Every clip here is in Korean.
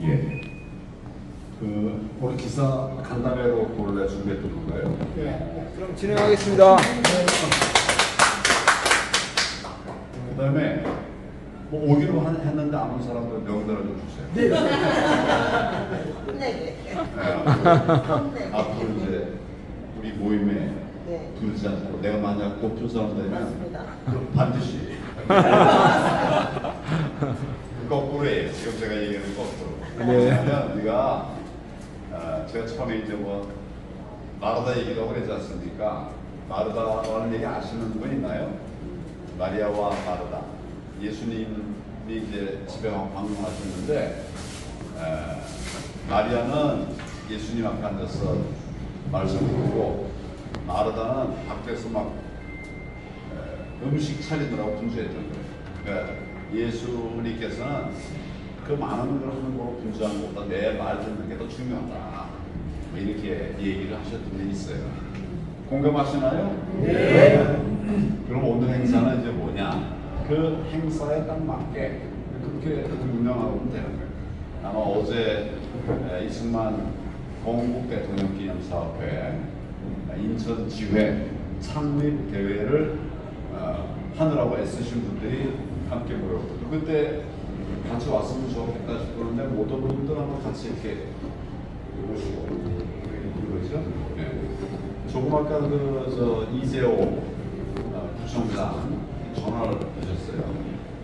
예. 오늘 기사 간담회로 원래 준비했던 건가요? 네. 그럼 진행하겠습니다. 그다음에 뭐 오기로 했는데 아무 사람들 명단을 좀 주세요. 네. 앞으로 이제 우리 모임에 네. 두지 않고 내가 만약 높은 사람 되면 맞습니다. 그럼 반드시 거꾸로예요. 지금 제가 얘기하는 거꾸로. 네. 왜냐하면 우리가 제가 처음에 이제 뭐 마르다 얘기도 그러지 않습니까? 마르다라는 얘기 아시는 분 있나요? 마리아와 마르다. 예수님이 이제 집에 방문하셨는데 마리아는 예수님 앞에 앉아서 말씀을 듣고 마르다는 밖에서 막 음식 차리느라고 분주했던 거예요. 그러니까 예수님께서는 그 많은 그런 거 분주한 것보다 내 말 듣는 게 더 중요하다. 뭐 이렇게 얘기를 하셨던 분이 있어요. 공감하시나요? 네. 그럼 오늘 행사는 이제 뭐냐? 그 행사에 딱 맞게 그렇게 운영하면 되는 거예요. 아마 어제 이승만 건국 대통령 기념사업회 인천지회 창립 대회를 하느라고 애쓰신 분들이 함께 모였거든요. 그때 같이 왔으면 좋겠다 싶었는데 못 온 분들 한번 같이 이렇게 오시고 그러죠. 네. 조금 아까 이재호 구청장 전화를 주셨어요.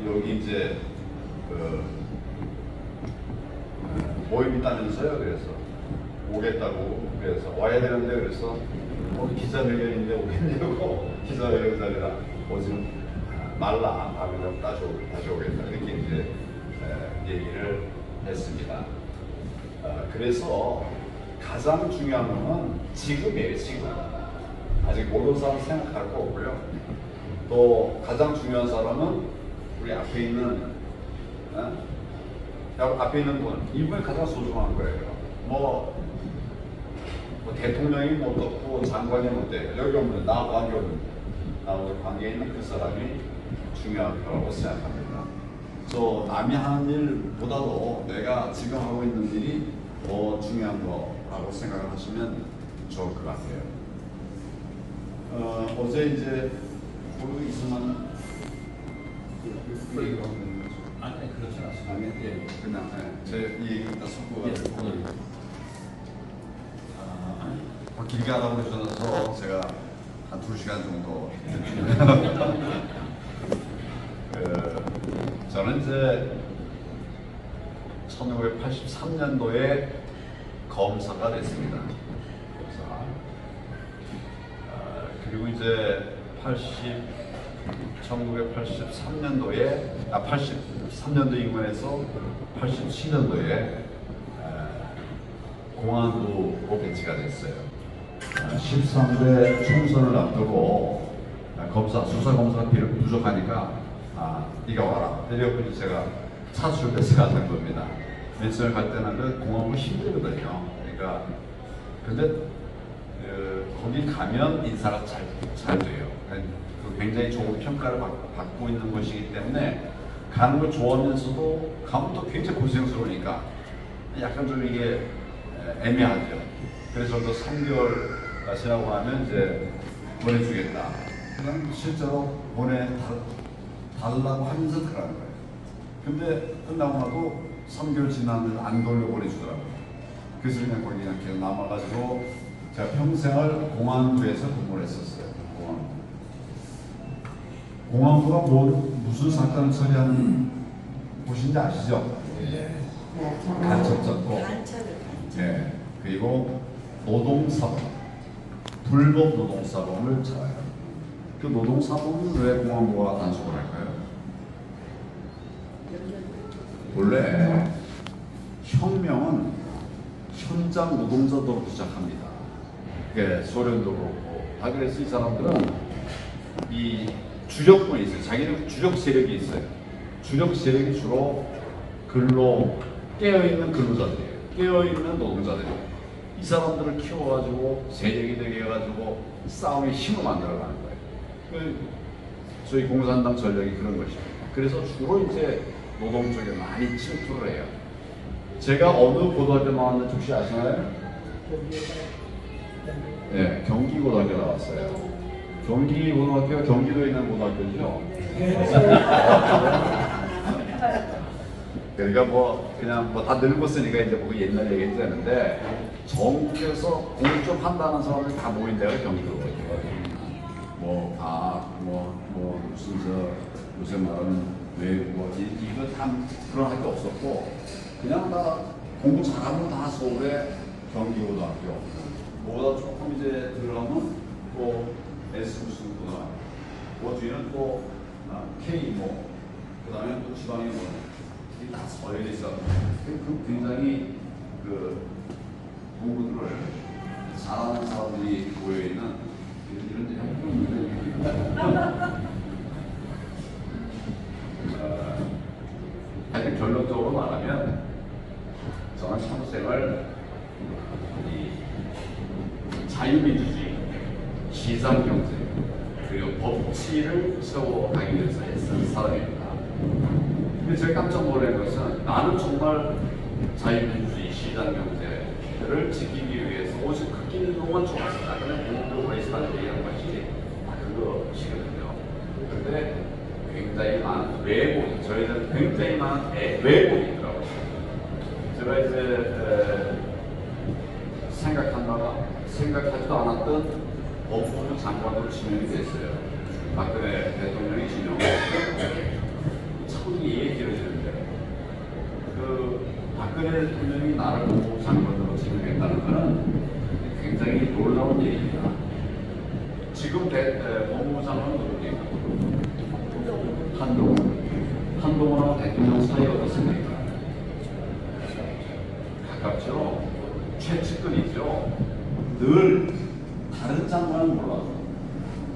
여기 이제 모임 있다면서요. 그래서 오겠다고 그래서 와야 되는데 그래서 기자회견인데 오겠냐고 기자회견 자리라 오지 말라 하면 다시 오겠다 이렇게 이제 얘기를 했습니다. 그래서 가장 중요한 것은 지금이에요. 지금 아직 모르는 사람 생각할 거 없고요. 또 가장 중요한 사람은 우리 앞에 있는 앞에 있는 분 이분이 가장 소중한 거예요. 뭐 대통령이 못 없고 장관이 못 돼. 여기 없는 나 관계 없는 나하고 관계 있는 그 사람이 중요한 거라고 생각합니다. 저 남이 하는 일보다도 내가 지금 하고 있는 일이 더 중요한 거라고 생각을 하시면 좋을 것 같아요. 어제 이제 우리 이승만 아니 그렇지 않습니다. 아니 예 그냥 제 얘기 다 섞어가지고 오늘 길게 하라고 해주셔서 제가 한 2시간 정도 저는 이제 1983년도에 검사가 됐습니다. 그리고 이제 1983년도에 83년도 인근에서 87년도에 공안부로 배치가 됐어요. 13대 총선을 앞두고 수사검사가 부족하니까 네가 와라. 그래서 제가 차출돼서 갔던 겁니다. 맨처음에 갈 때는 그 공안부 힘들거든요. 그러니까 근데 거기 가면 인사가 잘 돼요. 굉장히 좋은 평가를 받고 있는 것이기 때문에 가는 걸 좋아하면서도 가면 또 굉장히 고생스러우니까 약간 좀 이게 애매하죠. 그래서 또 3개월 지나고 나면 이제 보내주겠다. 그냥 실제로 보내달라고 하면서 들어가는 거예요. 근데 끝나고 나도 3개월 지나면 안 돌려 보내주더라고요. 그래서 그냥 거기 그냥 계속 남아가지고 제가 평생을 공안부에서 근무를 했었어요. 공안부가 무슨 사건을 처리하는 곳인지 아시죠? 네. 간첩잡고, 네. 그리고 노동사범, 불법 노동사범을查요. 그 노동사범은 왜 공안부가 단속을 할까요? 원래 혁명은 현장 노동자들로 시작합니다. 소련도 그렇고 다 그래서 이 사람들은 이 주력권이 있어요. 자기는 주력 세력이 있어요. 주력 세력이 주로 깨어있는 근로자들이에요. 깨어있는 노동자들이에요. 이 사람들을 키워가지고 세력이 되게 해가지고 싸움의 힘을 만들어가는 거예요. 저희 공산당 전략이 그런 것입니다. 그래서 주로 이제 노동 쪽에 많이 침투를 해요. 제가 어느 고등학교 나왔는지 혹시 아시나요? 네, 경기고등학교 나왔어요. 경기고등학교가 경기도에 있는 고등학교죠. 그러니까 뭐 그냥 뭐 다 늙었으니까 이제 뭐 옛날 얘기 해도 되는데 전국에서 공부 좀 한다는 사람들이 다 모인 데가 경기도거든요. 뭐 무슨 요새 말하는 외국어 이거 참 그런 학교 없었고 그냥 다 공부 잘하면 다 서울에 경기고등학교. 뭐보다 조금 이제 들어가면 또 S 무슨 고등학교. 그 뒤에는 또 K 뭐 그다음에 또 지방에 뭐 이게 다 서열돼 있어. 그 굉장히 그 공부들을 잘하는 사람들이 모여 있는 이런 하여튼 결론적으로 말하면 저는 참생을 자유민주주의, 시장경제 그리고 법치를 세워가기 위해서 애쓴 사람입니다. 근데 제가 깜짝 놀란 것은 나는 정말 자유민주주의, 시장경제를 지키기 위해서 오직 그 길로만 좋았습니다. 그냥 공부를 해서만 얘기하는 것이 그것이거든요. 그런데 굉장히 많은 왜곡이, 저희는 굉장히 많은 왜곡이 있더라고요. 제가 이제 생각하지도 않았던 법무부 장관으로 지명이 됐어요. 박근혜 대통령이 지명했어요. 참 이해 길어지는데 그 박근혜 대통령이 나를 법무부 장관으로 지명했다는 것은 굉장히 놀라운 얘기입니다. 지금 법무부 장관은 누구입니까? 한동훈하고 대통령 사이 어떻습니까? 가깝죠? 최측근이죠. 늘 다른 장관은 몰라도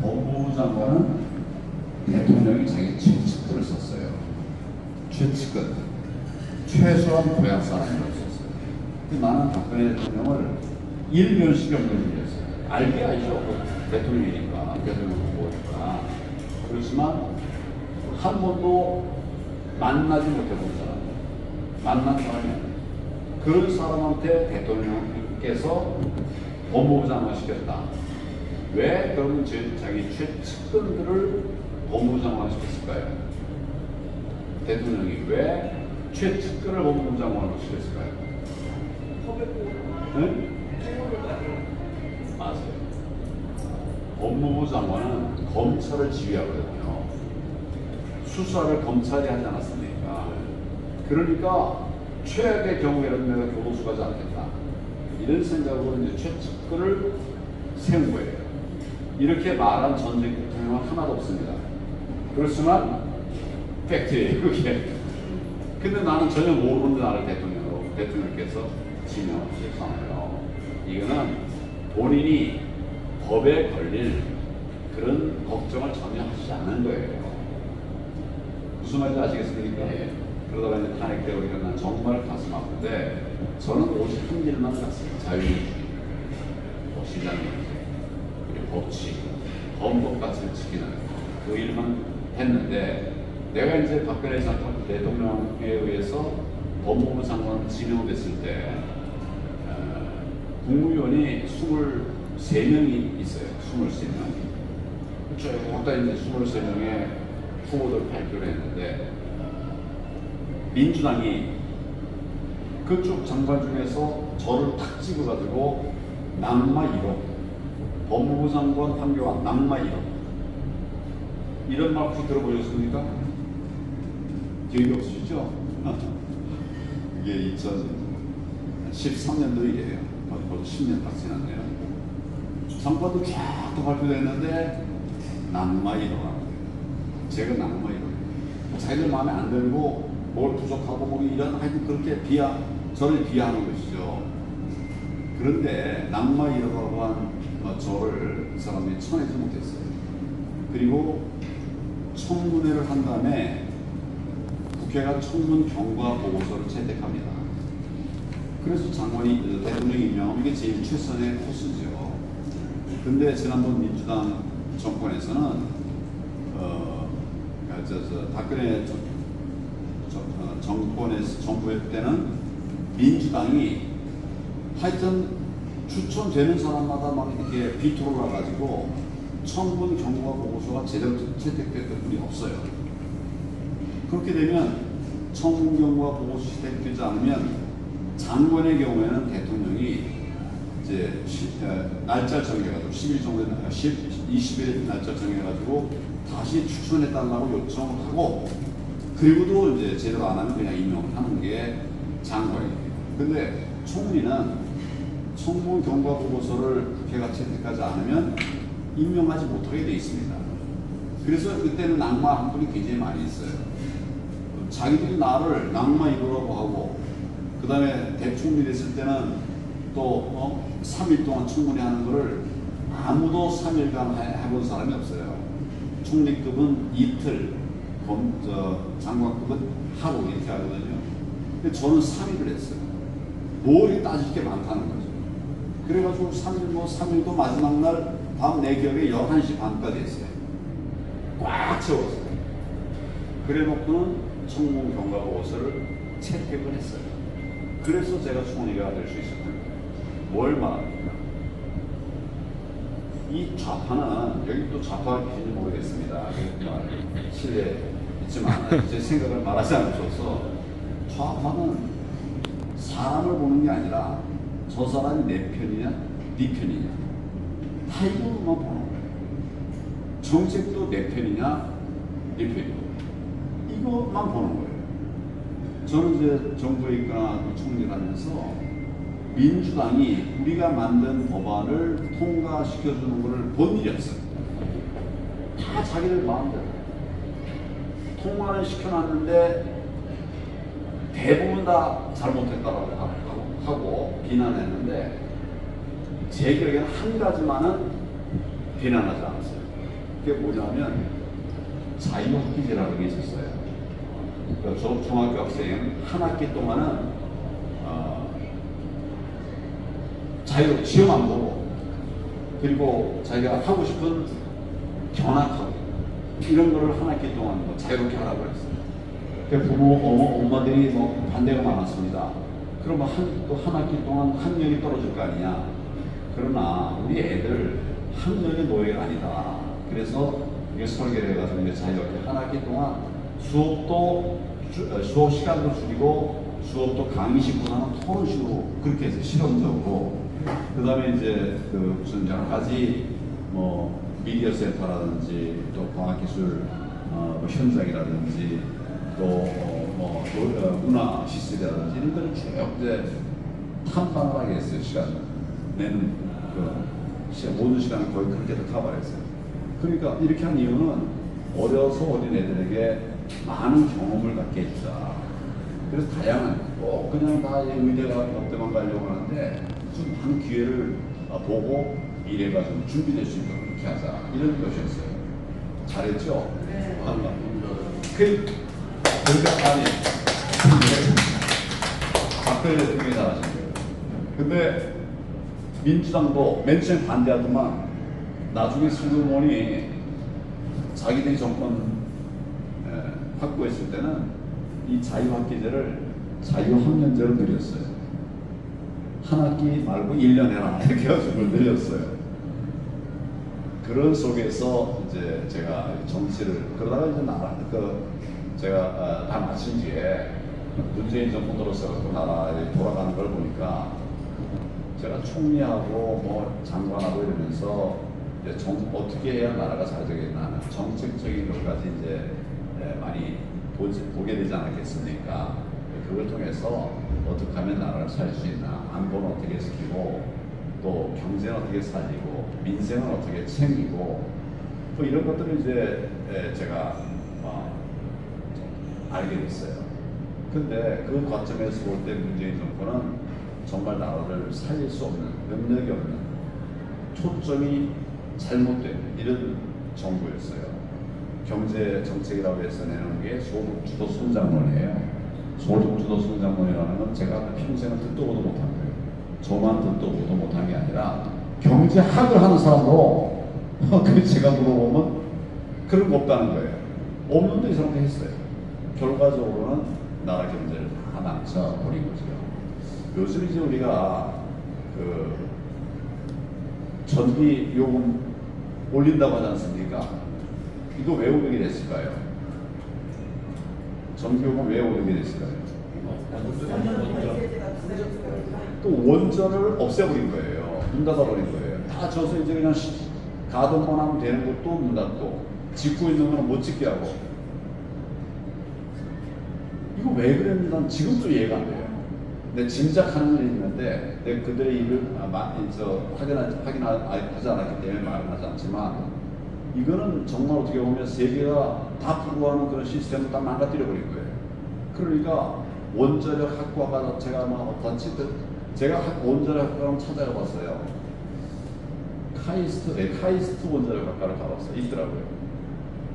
법무부 장관은 대통령이 자기 최측근을 썼어요. 최측근. 최소한 고향 사람이라고 썼어요. 나는 박근혜 대통령을 일면식이 없는 분이었어요. 알게 알죠. 대통령이니까. 대통령 후보니까. 그렇지만 한 번도 만나지 못해본 사람. 만난 사람이 아니에요. 그런 사람한테 대통령께서 법무부 장관 시켰다. 왜 그러면 자기 최측근들을 법무부 장관 시켰을까요? 대통령이 왜 최측근을 법무부 장관으로 시켰을까요? 응? 맞아요. 법무부 장관은 검찰을 지휘하거든요. 수사를 검찰이 하지 않았습니까? 그러니까 최악의 경우에는 내가 교도소 가지 않겠다. 이런 생각으로 이제 최측근을 세운 거예요. 이렇게 말한 전직 대통령은 하나도 없습니다. 그렇지만 팩트예요, 그게. 근데 나는 전혀 모르는데 나를 대통령께서 지명하셨잖아요. 이거는 본인이 법에 걸릴 그런 걱정을 전혀 하시지 않은 거예요. 무슨 말인지 아시겠습니까? 예. 그러다가 이제 탄핵되고 이런 난 정말 가슴 아픈데 저는 오직 한 길만 갔어요. 자유민주주의, 시장경제, 그리고 법치, 헌법 가치를 지키는 그 일만 했는데 내가 이제 박근혜 대통령에 의해서 법무부 장관 지명됐을 때 국무위원이 23명이 있어요. 23명이. 쭉 다 이제 23명의 후보들 발표를 했는데 민주당이 그쪽 장관 중에서 저를 탁 찍어가지고 낙마 1억, 법무부 장관 황교안 낙마 1억 이런 말 혹시 들어보셨습니까? 기억이 없으시죠? 이게 2013년도 일이에요. 벌써 10년 딱 지났네요. 장관도 쫙 발표됐는데 낙마 1억 하는 거예요. 제가 낙마 1억. 자기들 마음에 안 들고 뭘 부족하고 뭐 이런 하여튼 그렇게 저를 비하하는 것이죠. 그런데 낙마 1억하고 한 저를 그 사람들이 쳐내지 못했어요. 그리고 청문회를 한 다음에 국회가 청문 경과 보고서를 채택합니다. 그래서 장관이 대통령이 임명하는 게 제일 최선의 코스죠. 근데 지난번 민주당 정권에서는 박근혜 정부의 때는 민주당이 하여튼 추천되는 사람마다 막 이렇게 비토를 놔가지고 청문 경과 보고서가 제대로 채택됐던 분이 없어요. 그렇게 되면 청문 경과 보고서 채택되지 않으면 장관의 경우에는 대통령이 이제 날짜 정해가지고 10일 정도 20일 날짜 정해가지고 다시 추천해달라고 요청을 하고 그리고도 이제 제대로 안 하면 그냥 임명하는 게 장관이에요. 근데 총리는 청문 경과 보고서를 국회가 채택하지 않으면 임명하지 못하게 돼 있습니다. 그래서 그때는 낙마한 분이 굉장히 많이 있어요. 자기들이 나를 낙마 이루라고 하고 그 다음에 대총리 됐을 때는 또 3일 동안 청문회 하는 거를 아무도 3일간 해본 사람이 없어요. 총리급은 이틀, 장관급은 하루 이렇게 하거든요. 근데 저는 3일을 했어요. 뭘 따질 게 많다는 거죠. 그래가지고 3일도 마지막 날 밤 내 기억에 11시 반까지 했어요. 꽉 채웠어요. 그래 놓고는 청문 경과 보고서를 채택을 했어요. 그래서 제가 총리가 될 수 있었던 거예요. 뭘 말합니까? 이 좌파는, 여기 또 좌파가 계신지 모르겠습니다. 실례 있지만 제 생각을 말하지 않으셔서 좌파는 사람을 보는 게 아니라 저 사람이 내 편이냐, 네 편이냐 다 이거만 보는 거예요. 정책도 내 편이냐, 네 편이냐 이것만 보는 거예요. 저는 이제 정부에 있거나 총리를 하면서 민주당이 우리가 만든 법안을 통과시켜주는 것을 본 일이 없어요. 다 자기들 마음대로 통과를 시켜놨는데 대부분 다 잘못했다고 하고 비난했는데 제 기억에는 한 가지만은 비난하지 않았어요. 그게 뭐냐면 자유학기제라는 게 있었어요. 그러니까 중학교 학생 한 학기 동안은 자유로 시험 안 보고 그리고 자기가 하고 싶은 견학하고 이런 거를 한 학기 동안 뭐 자유롭게 하라고 했어요. 엄마들이 뭐 반대가 많았습니다. 그러면 또 한 학기 동안 학력이 떨어질 거 아니냐. 그러나 우리 애들 학력의 노예가 아니다. 그래서 이게 설계를 해가지고 이제 자유롭게 한 학기 동안 수업 시간도 줄이고 수업도 강의식보다는 토론식으로 그렇게 해서 실험적으로 그 다음에 이제 무슨 여러 가지 뭐 미디어 센터라든지 또 과학기술 현장이라든지 또 문화 시설이라든지 이런 데를 쭉 이제 탐방을 하게 했어요. 시간 내는 모든 시간을 거의 그렇게 다 커버했어요. 그러니까 이렇게 한 이유는 어려서 어린 애들에게 많은 경험을 갖게 해주자. 그래서 다양한 그냥 다 의대가 역대만 가려고 하는데 좀 한 기회를 보고 미래가 좀 준비될 수 있도록 그렇게 하자 이런 것이었어요. 잘했죠? 네. 그러니까 아니 박근혜 대통령이 잘하신 거예요. 근데 민주당도 맨 처음에 반대하더만 나중에 승용원이 자기들이 정권 확보했을 때는 이 자유학기제를 자유학년제로 늘렸어요. 한 학기 말고 1년 해라 이렇게 해가지고 늘렸어요. 그런 속에서 이제 제가 정치를 그러다가 이제 제가 다 마친 뒤에 문재인 정부 들어서고 나라에 돌아가는 걸 보니까 제가 총리하고 뭐 장관하고 이러면서 이제 어떻게 해야 나라가 잘 되겠나 하는 정책적인 것까지 이제 많이 보게 되지 않았겠습니까? 그걸 통해서 어떻게 하면 나라를 살 수 있나, 안보는 어떻게 지키고 또 경제는 어떻게 살리고 민생은 어떻게 챙기고 또 이런 것들을 이제 제가 알게 됐어요. 근데 그 관점에서 볼 때 문재인 정권은 정말 나라를 살릴 수 없는, 능력이 없는, 초점이 잘못된 이런 정부였어요. 경제 정책이라고 해서 내놓은 게 소득주도 성장론이에요. 소득주도 성장론이라는 건 제가 평생을 듣도 보도 못한 거예요. 저만 듣도 보도 못한 게 아니라 경제학을 하는 사람도 그 제가 물어보면 그런 거 없다는 거예요. 없는데 이 사람도 했어요. 결과적으로는 나라 경제를 다 망쳐버린 거죠. 요즘 이제 우리가 그 전기 요금 올린다고 하지 않습니까? 이거 왜 오르게 됐을까요? 전기 요금 왜 오르게 됐을까요? 또 원전을 없애버린 거예요. 문 닫아버린 거예요. 다 져서 이제 그냥 가동만 하면 되는 것도 문 닫고, 짓고 있는 거는 못 짓게 하고. 이거 왜 그랬는지 난 지금도 이해가 안 돼요. 근데 짐작하는 건 있는데, 내가 그들의 일을 확인하지 않았기 때문에 말은 하지 않지만, 이거는 정말 어떻게 보면 세계가 다 부구하는 그런 시스템을 다 망가뜨려 버린 거예요. 그러니까 원자력 학과가 제가 제가 원자력 학과를 찾아가 봤어요. 카이스트 원자력 학과를 가봤어요. 있더라고요.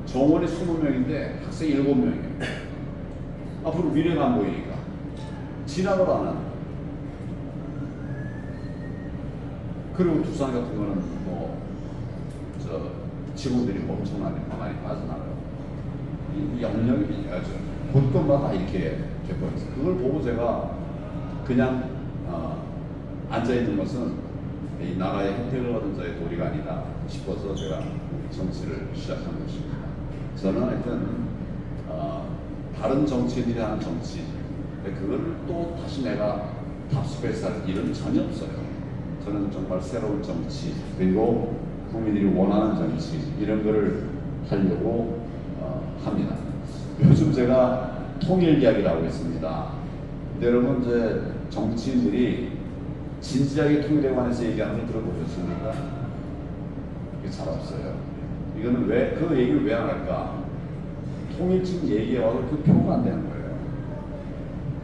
정원이 20명인데 학생이 7명이에요. 앞으로 미래가 안 보이니까 진학을 안 하는. 그리고 두산 같은 거는 직원들이 엄청나게 많이 빠져나가요. 이 영역이 아주 곳곳마다 이렇게 돼버렸어요. 그걸 보고 제가 그냥 앉아있는 것은 이 나라의 혜택을 받은 자의 도리가 아니다 싶어서 제가 정치를 시작한 것입니다. 저는 하여튼 다른 정치인들이 하는 정치, 그거를 또 다시 내가 답습해서 할 일은 전혀 없어요. 저는 정말 새로운 정치, 그리고 국민들이 원하는 정치, 이런 거를 하려고 합니다. 요즘 제가 통일 이야기를 하고 있습니다. 근데 여러분, 이제 정치인들이 진지하게 통일에 관해서 얘기하는 걸 들어보셨습니까? 이게 잘 없어요. 이거는 왜, 그 얘기를 왜 안 할까? 통일쯤 얘기해와도 그 표가 안 되는 거예요.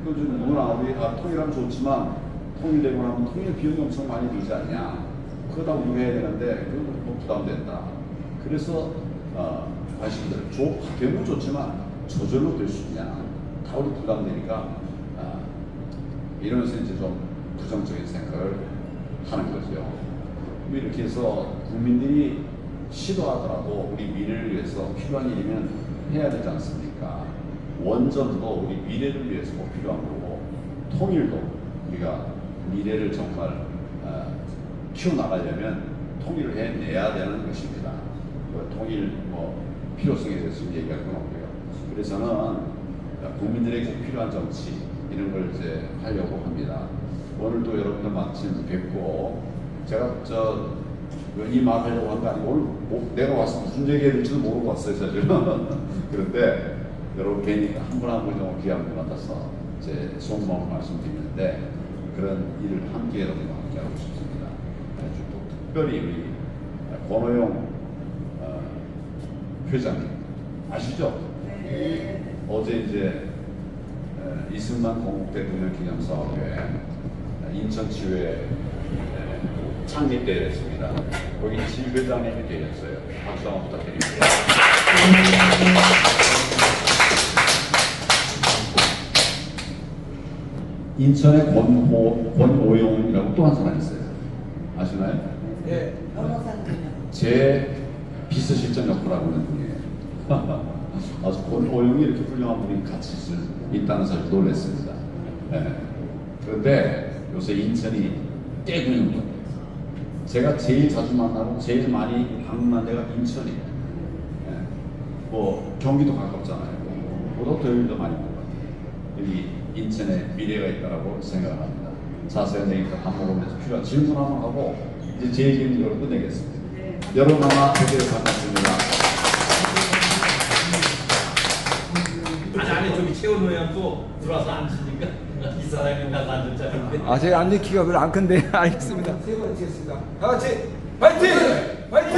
요즘 누구나 통일하면 좋지만, 통일되고 나면 통일 비용이 엄청 많이 들지 않냐? 그거 다 우리가 해야 되는데, 그건 뭐 부담된다. 그래서, 관심들, 되면 좋지만, 저절로 될 수 있냐? 다 우리 부담되니까, 이러면서 이제 좀 부정적인 생각을 하는 거죠. 이렇게 해서 국민들이 시도하더라도 우리 미래를 위해서 필요한 일이면 해야 되지 않습니까? 원전도 우리 미래를 위해서 꼭 필요한 거고, 통일도 우리가 미래를 정말 키워나가려면 통일을 해내야 되는 것입니다. 통일 필요성에 대해서 얘기할 건 없고요. 그래서 저는 국민들에게 필요한 정치, 이런 걸 이제 하려고 합니다. 오늘도 여러분들 마침 뵙고, 제가 이 말 하려고 한 거 아니고, 오늘 내가 와서 무슨 얘기해야 될지도 모르고 왔어요, 사실은. 그런데 여러분 괜히 한 분 한 분 정도 귀한 분 같아서 제 속마음을 말씀드리는데, 그런 일을 함께 여러분과 함께 하고 싶습니다. 아주 또 특별히 우리 권호영 회장님 아시죠? 네. 어제 이제 이승만 건국 대통령 기념사업회 인천지회 창립대회였습니다. 거기 지회장님이 되셨어요. 박수 한번 부탁드립니다. 인천의 권오영이라고 또 한 사람 있어요. 아시나요? 네. 제 비서실장 역할을 하고 있는 분이에요. 아주 권오영이 이렇게 훌륭한 분이 같이 있다는 사실 놀랐습니다. 네. 그런데 요새 인천이 깨고 있는 거예요. 제가 제일 자주 만나고 제일 많이 방문한 데가 인천이에요. 네. 경기도 가깝잖아요. 고속도로도 많이 보고 여기 인천에 미래가 있다라고 생각합니다. 자세한 얘기가 밥 먹으면서 필요한 질문 한번 하고 이제 제 얘기는 이걸 끝내겠습니다. 네. 여러분 아마 되게 반갑습니다. 아니 저기 최원호양 또 들어와서 앉으니까 이 사람이 나서 앉을 자리인데. 제가 앉는 키가 별로 안 큰데. 알겠습니다. 세 번 치겠습니다. 다 같이 파이팅! 파이팅!